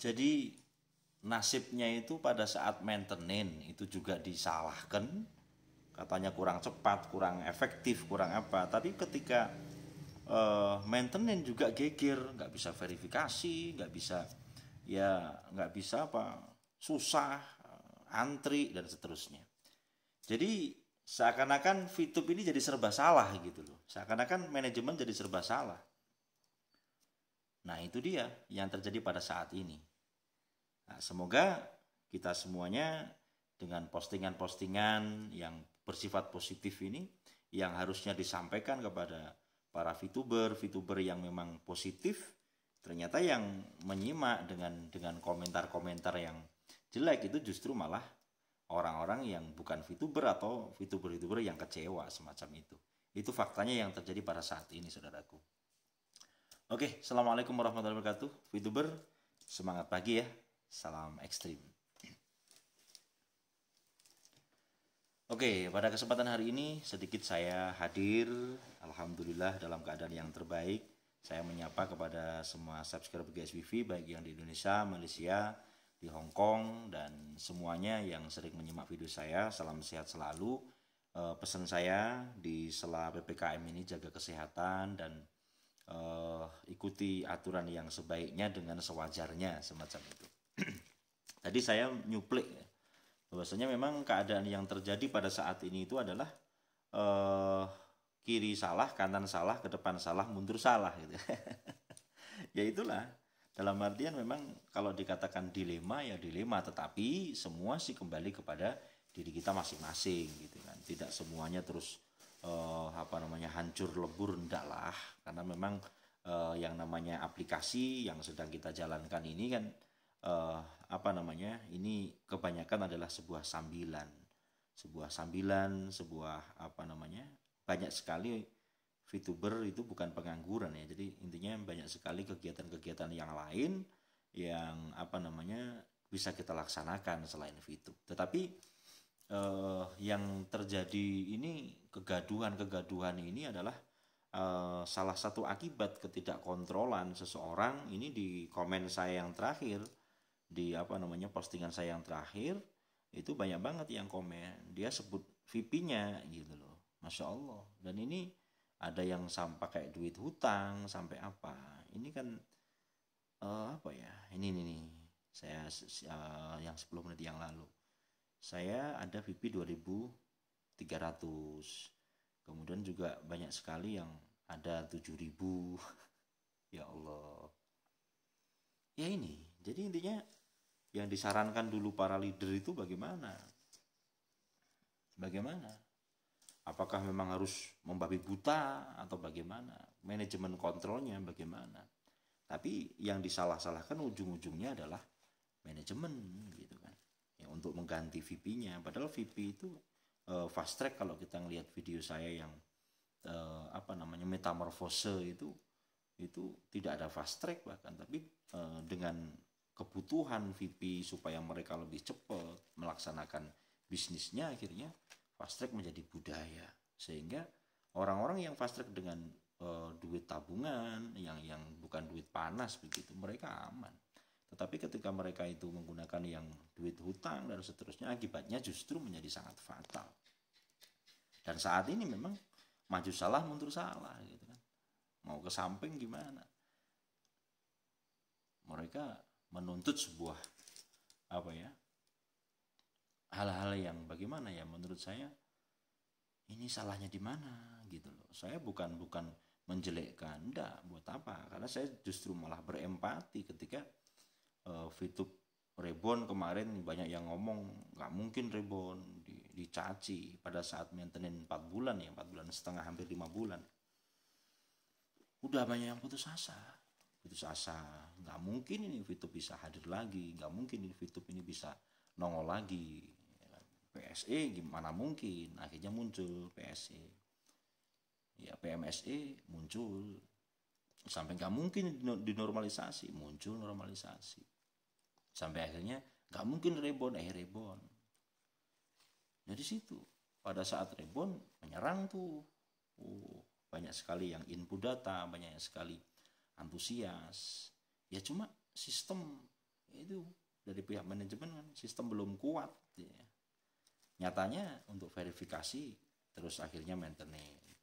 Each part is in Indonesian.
Jadi nasibnya itu pada saat maintenance itu juga disalahkan, katanya kurang cepat, kurang efektif, kurang apa. Tapi ketika maintenance juga geger, nggak bisa verifikasi, nggak bisa, ya nggak bisa apa, susah, antri dan seterusnya. Jadi seakan-akan VTube ini jadi serba salah gitu loh, seakan-akan manajemen jadi serba salah. Nah itu dia yang terjadi pada saat ini. Nah, semoga kita semuanya dengan postingan-postingan yang bersifat positif ini, yang harusnya disampaikan kepada para VTuber yang memang positif, ternyata yang menyimak dengan komentar-komentar yang jelek itu justru malah orang-orang yang bukan VTuber atau VTuber yang kecewa semacam itu. Itu faktanya yang terjadi pada saat ini, saudaraku. Oke, assalamualaikum warahmatullahi wabarakatuh. VTuber, semangat pagi ya. Salam ekstrim. Oke, pada kesempatan hari ini sedikit saya hadir, alhamdulillah dalam keadaan yang terbaik. Saya menyapa kepada semua subscriber GSWV, baik yang di Indonesia, Malaysia, di Hong Kong, dan semuanya yang sering menyimak video saya. Salam sehat selalu. Pesan saya di sela PPKM ini, jaga kesehatan dan ikuti aturan yang sebaiknya dengan sewajarnya, semacam itu. Tadi saya nyuplik ya, bahwasanya memang keadaan yang terjadi pada saat ini itu adalah kiri salah, kanan salah, ke depan salah, mundur salah gitu. Ya itulah, dalam artian memang kalau dikatakan dilema ya dilema, tetapi semua sih kembali kepada diri kita masing-masing gitu kan. Tidak semuanya terus hancur lebur, enggak lah, karena memang yang namanya aplikasi yang sedang kita jalankan ini kan ini kebanyakan adalah sebuah sambilan, banyak sekali VTuber itu bukan pengangguran ya. Jadi intinya banyak sekali kegiatan-kegiatan yang lain yang bisa kita laksanakan selain VTube. Tetapi yang terjadi ini, kegaduhan ini adalah salah satu akibat ketidakkontrolan seseorang. Ini di komen saya yang terakhir, di postingan saya yang terakhir itu banyak banget yang komen, dia sebut VP-nya gitu loh, Masya Allah. Dan ini ada yang sampai kayak duit hutang sampai apa. Ini kan ini nih saya yang 10 menit yang lalu saya ada VP 2.300, kemudian juga banyak sekali yang ada 7.000. Ya Allah. Ya ini, jadi intinya yang disarankan dulu para leader itu bagaimana? Apakah memang harus membabi buta atau bagaimana? Manajemen kontrolnya bagaimana? Tapi yang disalah-salahkan ujung-ujungnya adalah manajemen gitu kan. Ya, untuk mengganti VP-nya, padahal VP itu fast track. Kalau kita ngelihat video saya yang metamorfose itu tidak ada fast track bahkan, tapi dengan kebutuhan VP supaya mereka lebih cepat melaksanakan bisnisnya, akhirnya fast track menjadi budaya, sehingga orang-orang yang fast track dengan duit tabungan yang bukan duit panas begitu, mereka aman. Tetapi ketika mereka itu menggunakan yang duit hutang dan seterusnya, akibatnya justru menjadi sangat fatal. Dan saat ini memang maju salah mundur salah gitu kan, mau ke samping gimana. Mereka menuntut sebuah hal-hal yang bagaimana ya, menurut saya ini salahnya di mana gitu loh. Saya bukan menjelekkan, enggak, buat apa, karena saya justru malah berempati ketika VTube Reborn kemarin banyak yang ngomong nggak mungkin Reborn, dicaci pada saat maintenance 4 bulan ya, 4 bulan setengah, hampir 5 bulan. Udah banyak yang putus asa, nggak mungkin ini VTube bisa hadir lagi, nggak mungkin ini VTube ini bisa nongol lagi. PSE gimana mungkin, akhirnya muncul PSE, ya PMSE muncul, sampai nggak mungkin dinormalisasi, muncul normalisasi, sampai akhirnya nggak mungkin Reborn, Reborn. Jadi situ pada saat Reborn menyerang tuh, banyak sekali yang input data, banyak sekali antusias. Ya cuma sistem Itu dari pihak manajemen kan sistem belum kuat ya. Nyatanya untuk verifikasi terus akhirnya maintenance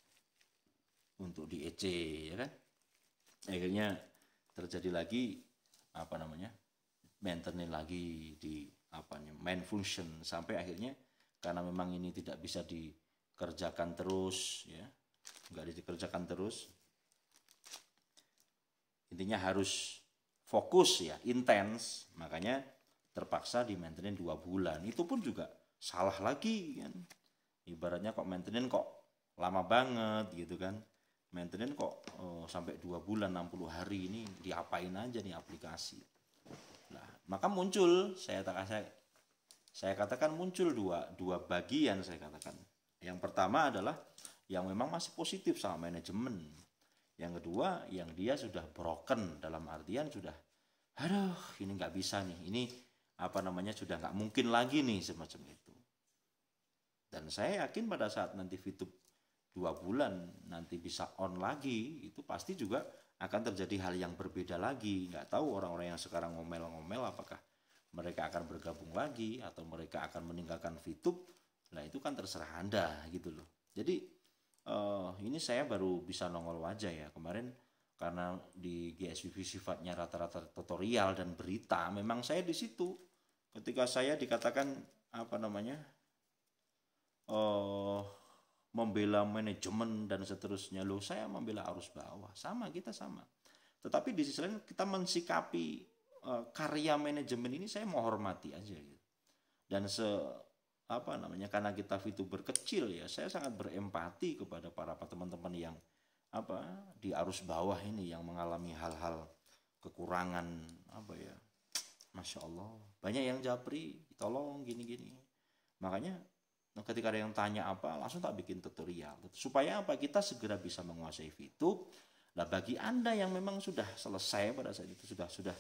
untuk di EC ya kan, akhirnya terjadi lagi maintenance lagi di main function, sampai akhirnya karena memang ini tidak bisa dikerjakan terus ya, nggak dikerjakan terus, intinya harus fokus ya, intens, makanya terpaksa di maintenance 2 bulan. Itu pun juga salah lagi kan, ibaratnya kok maintenance kok lama banget gitu kan, maintenance kok sampai 2 bulan 60 hari, ini diapain aja nih aplikasi. Nah, maka muncul saya katakan muncul dua bagian saya katakan. Yang pertama adalah yang memang masih positif sama manajemen. Yang kedua yang dia sudah broken, dalam artian sudah aduh ini nggak bisa nih, ini sudah nggak mungkin lagi nih semacam itu. Dan saya yakin pada saat nanti VTube 2 bulan nanti bisa on lagi, itu pasti juga akan terjadi hal yang berbeda lagi. Nggak tahu orang-orang yang sekarang ngomel-ngomel apakah mereka akan bergabung lagi atau mereka akan meninggalkan VTube. Nah itu kan terserah Anda gitu loh. Jadi ini saya baru bisa nongol wajah ya kemarin, karena di GSVV sifatnya rata-rata tutorial dan berita. Memang saya di situ ketika saya dikatakan membela manajemen dan seterusnya, loh saya membela arus bawah, kita sama. Tetapi di sisi lain kita mensikapi karya manajemen ini saya menghormati aja gitu. Dan karena kita VTuber kecil ya, saya sangat berempati kepada para teman-teman yang di arus bawah ini yang mengalami hal-hal kekurangan Masya Allah, banyak yang japri, tolong gini-gini. Makanya ketika ada yang tanya langsung tak bikin tutorial supaya kita segera bisa menguasai VTube. Nah bagi Anda yang memang sudah selesai pada saat itu, sudah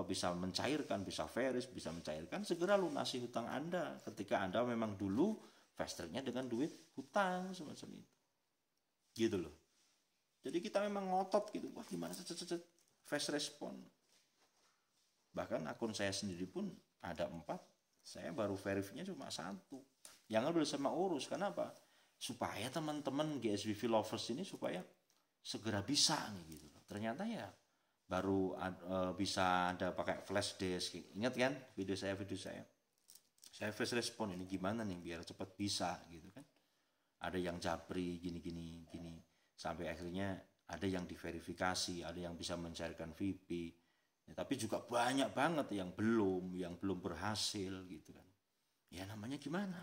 bisa mencairkan, bisa veris, bisa mencairkan, segera lunasi hutang Anda ketika Anda memang dulu fast tracknya dengan duit hutang semacam itu gitu loh. Jadi kita memang ngotot gitu, wah gimana fast respon. Bahkan akun saya sendiri pun ada 4, saya baru verifnya cuma 1. Yang udah sama urus. Kenapa? Supaya teman-teman GSVV lovers ini supaya segera bisa nih gitu. Ternyata ya baru bisa ada pakai flash disk. Ingat kan video saya saya fast respon, ini gimana nih biar cepat bisa gitu kan. Ada yang japri gini sampai akhirnya ada yang diverifikasi, ada yang bisa mencairkan VP ya, tapi juga banyak banget yang belum berhasil gitu kan. Ya namanya gimana,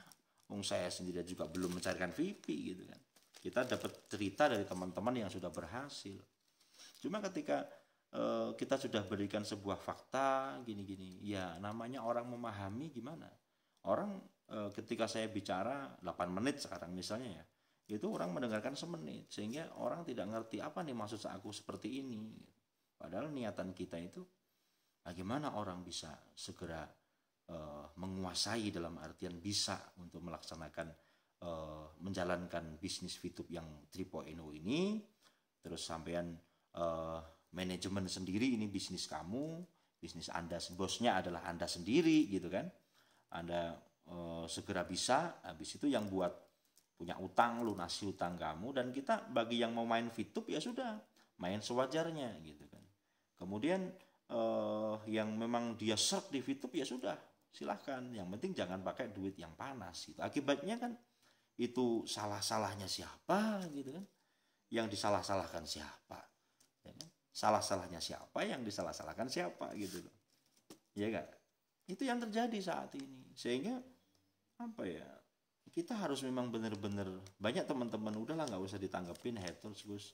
saya sendiri juga belum mencairkan VP gitu kan. Kita dapat cerita dari teman-teman yang sudah berhasil. Cuma ketika kita sudah berikan sebuah fakta gini-gini, ya namanya orang memahami gimana. Orang ketika saya bicara 8 menit sekarang misalnya ya, itu orang mendengarkan semenit, sehingga orang tidak ngerti apa nih maksud aku seperti ini. Padahal niatan kita itu bagaimana orang bisa segera menguasai, dalam artian bisa untuk melaksanakan menjalankan bisnis VTube yang 3.0 ini. Terus sampean manajemen sendiri, ini bisnis kamu, bisnis Anda, bosnya adalah Anda sendiri gitu kan. Anda segera bisa, habis itu yang buat punya utang, lunasi utang kamu. Dan kita bagi yang mau main VTube ya sudah, main sewajarnya gitu kan. Kemudian yang memang dia serp di VTube ya sudah, silahkan. Yang penting jangan pakai duit yang panas gitu. Akibatnya kan itu salah-salahnya siapa gitu kan, yang disalah-salahkan siapa ya kan? Salah-salahnya siapa, yang disalah-salahkan siapa gitu loh ya kan. Itu yang terjadi saat ini, sehingga kita harus memang benar-benar, banyak teman-teman udahlah nggak usah ditanggepin haters Gus.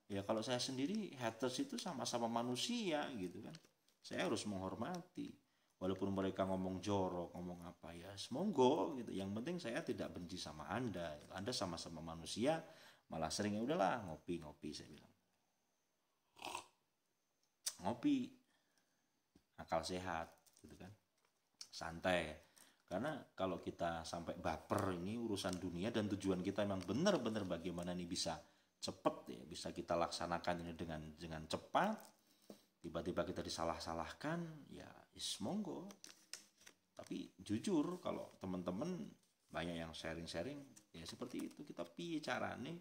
Ya kalau saya sendiri haters itu sama-sama manusia gitu kan, saya harus menghormati. Walaupun mereka ngomong jorok, ngomong apa ya, semoga gitu. Yang penting saya tidak benci sama Anda. Anda sama-sama manusia, malah sering ya udahlah ngopi saya bilang. Ngopi, akal sehat gitu kan. Santai. Karena kalau kita sampai baper, ini urusan dunia dan tujuan kita memang benar-benar bagaimana nih bisa cepat ya, bisa kita laksanakan ini dengan cepat. Tiba-tiba kita disalah-salahkan, ya yes, monggo. Tapi jujur kalau teman-teman banyak yang sharing-sharing ya seperti itu, kita piye caranya,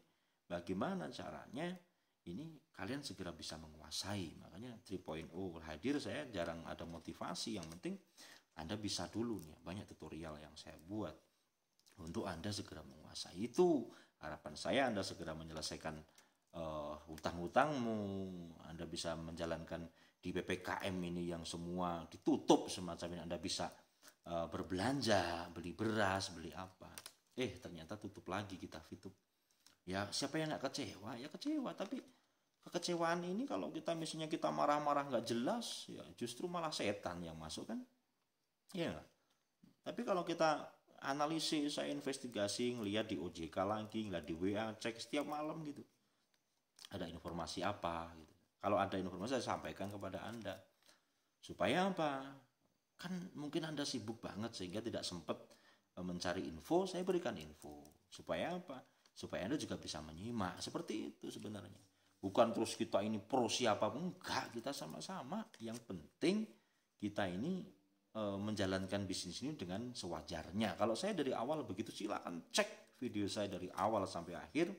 bagaimana caranya ini kalian segera bisa menguasai. Makanya 3.0 hadir, saya jarang ada motivasi, yang penting Anda bisa dulu nih. Banyak tutorial yang saya buat untuk Anda segera menguasai. Itu harapan saya, Anda segera menyelesaikan hutang-hutangmu, Anda bisa menjalankan di PPKM ini yang semua ditutup semacam ini, Anda bisa berbelanja, beli beras, beli apa. Ternyata tutup lagi kita Fitup. Ya siapa yang nggak kecewa? Ya kecewa, tapi kekecewaan ini kalau kita misalnya kita marah-marah nggak jelas, ya justru malah setan yang masuk kan. Ya nggak? Tapi kalau kita analisis, saya investigasi, ngelihat di OJK lagi, ngelihat di WA, cek setiap malam gitu. Ada informasi apa gitu. Kalau ada informasi saya sampaikan kepada Anda. Supaya apa? Kan mungkin Anda sibuk banget sehingga tidak sempat mencari info, saya berikan info. Supaya apa? Supaya Anda juga bisa menyimak. Seperti itu sebenarnya. Bukan terus kita ini pro siapapun, enggak, kita sama-sama. Yang penting kita ini menjalankan bisnis ini dengan sewajarnya. Kalau saya dari awal begitu, silakan cek video saya dari awal sampai akhir.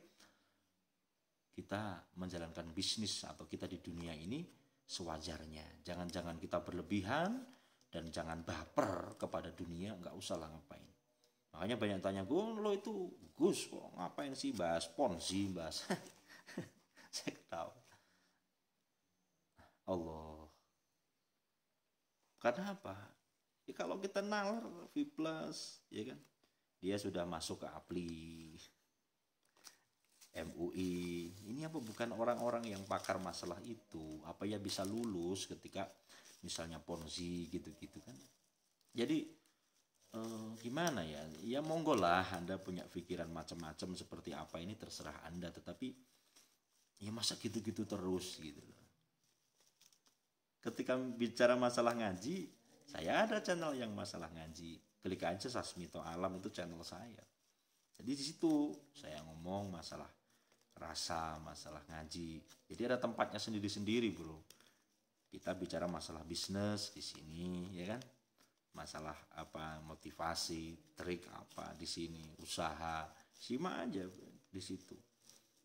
Kita menjalankan bisnis atau kita di dunia ini sewajarnya. Jangan-jangan kita berlebihan dan jangan baper kepada dunia, nggak usah lah ngapain. Makanya banyak tanya, lo itu Gus kok ngapain sih bahas ponzi, bahas saya tahu. Allah. Karena apa? Ya kalau kita nalar V+, ya kan? Dia sudah masuk ke Apli, MUI. Ini apa bukan orang-orang yang pakar masalah itu? Apa ya bisa lulus ketika misalnya ponzi gitu-gitu kan? Jadi gimana ya? Ya monggo lah Anda punya pikiran macam-macam seperti apa, ini terserah Anda. Tetapi ya masa gitu-gitu terus gitu loh. Ketika bicara masalah ngaji, saya ada channel yang masalah ngaji. Klik aja Sasmito Alam, itu channel saya. Jadi di situ saya ngomong masalah rasa, masalah ngaji. Jadi ada tempatnya sendiri-sendiri, bro. Kita bicara masalah bisnis di sini, ya kan? Masalah apa, motivasi, trik apa di sini, usaha, simak aja di situ.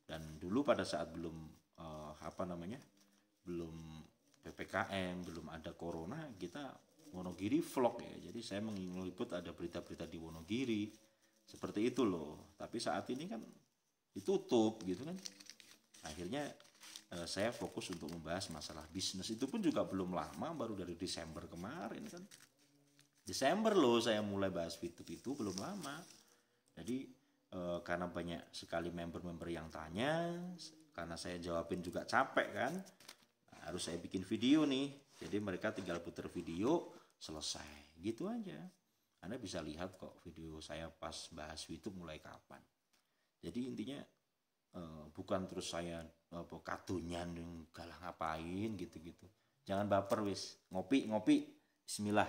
Dan dulu pada saat belum belum PPKM, belum ada corona, kita Wonogiri vlog ya. Jadi saya meliput ada berita-berita di Wonogiri. Seperti itu loh. Tapi saat ini kan ditutup gitu kan. Akhirnya saya fokus untuk membahas masalah bisnis. Itu pun juga belum lama, baru dari Desember kemarin kan. Desember loh saya mulai bahas Fitup, itu belum lama. Jadi karena banyak sekali member-member yang tanya, karena saya jawabin juga capek kan, harus saya bikin video nih. Jadi mereka tinggal putar video, selesai gitu aja. Anda bisa lihat kok video saya pas bahas Fitup mulai kapan. Jadi intinya bukan terus saya katunyan galah ngapain gitu-gitu. Jangan baper wis, ngopi bismillah.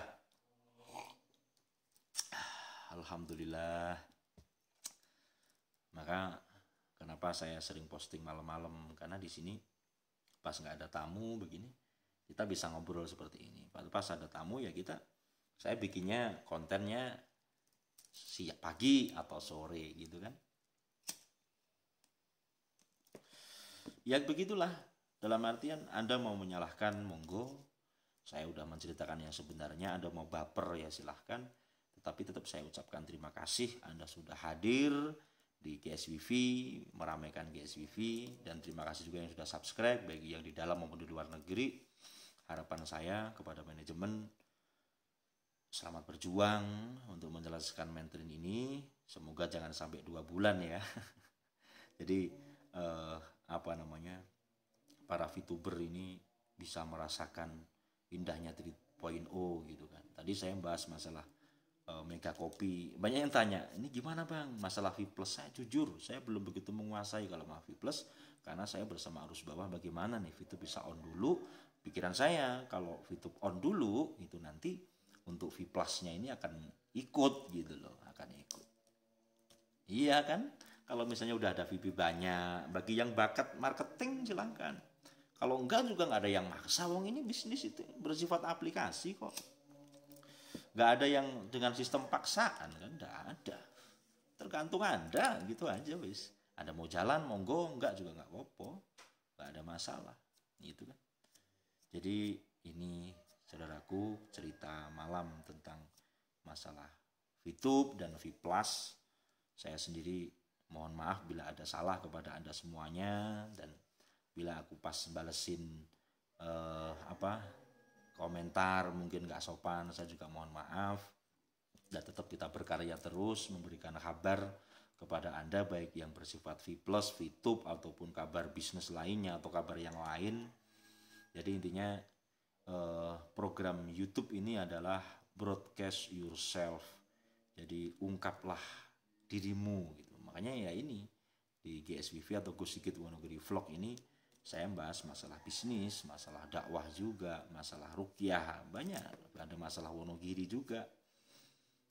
Alhamdulillah. Maka kenapa saya sering posting malam-malam, karena di sini pas nggak ada tamu begini kita bisa ngobrol seperti ini. Pas ada tamu ya saya bikinnya kontennya siang, pagi atau sore gitu kan. Ya begitulah, dalam artian Anda mau menyalahkan monggo, saya udah menceritakan yang sebenarnya. Anda mau baper ya silahkan, tetapi tetap saya ucapkan terima kasih Anda sudah hadir di GSWV, meramaikan GSWV, dan terima kasih juga yang sudah subscribe bagi yang di dalam maupun di luar negeri. Harapan saya kepada manajemen, selamat berjuang untuk menjelaskan mentoring ini, semoga jangan sampai 2 bulan ya. Jadi para VTuber ini bisa merasakan indahnya 3.0 gitu kan. Tadi saya bahas masalah Mega Kopi. Banyak yang tanya, ini gimana bang masalah V+? Saya jujur, saya belum begitu menguasai kalau mau V+, karena saya bersama arus bawah. Bagaimana nih VTube bisa on dulu. Pikiran saya kalau VTube on dulu, itu nanti untuk V+- nya ini akan ikut gitu loh, akan ikut. Iya kan? Kalau misalnya udah ada VP banyak, bagi yang bakat marketing silahkan. Kalau enggak juga nggak ada yang maksa. Wong ini bisnis itu bersifat aplikasi kok. Nggak ada yang dengan sistem paksaan kan, nggak ada. Tergantung Anda gitu aja wis. Ada mau jalan monggo, enggak juga nggak apa-apa. Nggak ada masalah. Gitu kan. Jadi ini saudaraku cerita malam tentang masalah VTube dan V Plus. Saya sendiri mohon maaf bila ada salah kepada Anda semuanya, dan bila aku pas balesin komentar mungkin nggak sopan, saya juga mohon maaf. Dan tetap kita berkarya terus memberikan kabar kepada Anda baik yang bersifat V Plus, VTube ataupun kabar bisnis lainnya atau kabar yang lain. Jadi intinya program YouTube ini adalah broadcast yourself. Jadi ungkaplah dirimu gitu. Makanya ya ini di GSWV atau Gus Sigit Wonogiri Vlog ini saya bahas masalah bisnis, masalah dakwah juga, masalah ruqyah, banyak. Ada masalah Wonogiri juga.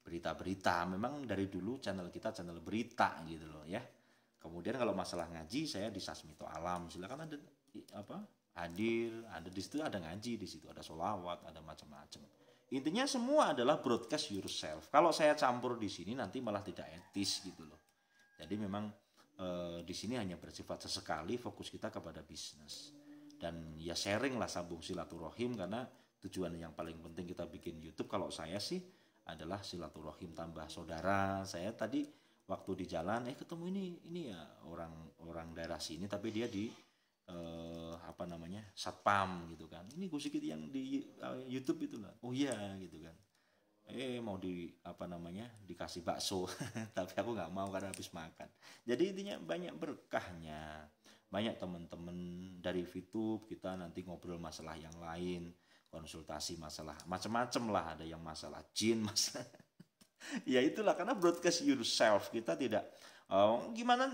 Berita-berita, memang dari dulu channel kita channel berita gitu loh ya. Kemudian kalau masalah ngaji saya di Sasmito Alam, silakan ada hadir, ada di situ, ada ngaji di situ, ada sholawat, ada macam-macam. Intinya semua adalah broadcast yourself. Kalau saya campur di sini nanti malah tidak etis gitu loh. Jadi memang di sini hanya bersifat sesekali, fokus kita kepada bisnis. Dan ya sharing lah, sambung silaturahim, karena tujuan yang paling penting kita bikin YouTube kalau saya sih adalah silaturahim, tambah saudara. Saya tadi waktu di jalan ketemu ini ya orang daerah sini tapi dia di satpam gitu kan. Ini Gus Sigit yang di YouTube itu lah. Oh iya gitu kan. Mau dikasih bakso tapi aku nggak mau karena habis makan. Jadi intinya banyak berkahnya, banyak teman-teman dari VTube kita nanti ngobrol masalah yang lain, konsultasi masalah macam-macam lah, ada yang masalah jin, masalah ya itulah, karena broadcast yourself, kita tidak gimana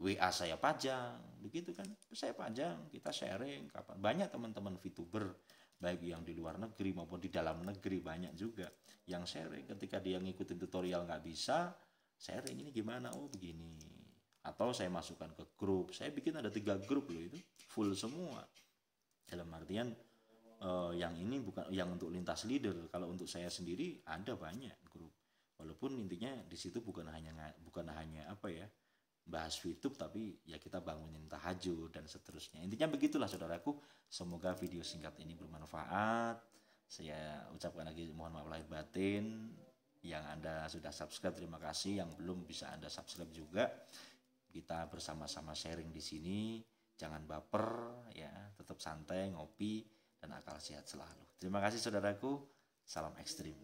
WA saya pajang begitu kan, saya pajang, kita sharing kapan. Banyak teman-teman VTuber baik yang di luar negeri maupun di dalam negeri banyak juga yang sharing ketika dia ngikutin tutorial nggak bisa, sharing ini gimana, oh begini. Atau saya masukkan ke grup, saya bikin ada 3 grup loh, itu full semua. Dalam artian yang ini bukan yang untuk lintas leader, kalau untuk saya sendiri ada banyak grup. Walaupun intinya di situ bukan hanya bahas YouTube, tapi ya kita bangunin tahajud dan seterusnya. Intinya begitulah saudaraku. Semoga video singkat ini bermanfaat. Saya ucapkan lagi mohon maaf lahir batin. Yang Anda sudah subscribe terima kasih, yang belum bisa Anda subscribe juga. Kita bersama-sama sharing di sini. Jangan baper ya, tetap santai, ngopi dan akal sehat selalu. Terima kasih saudaraku. Salam ekstrim.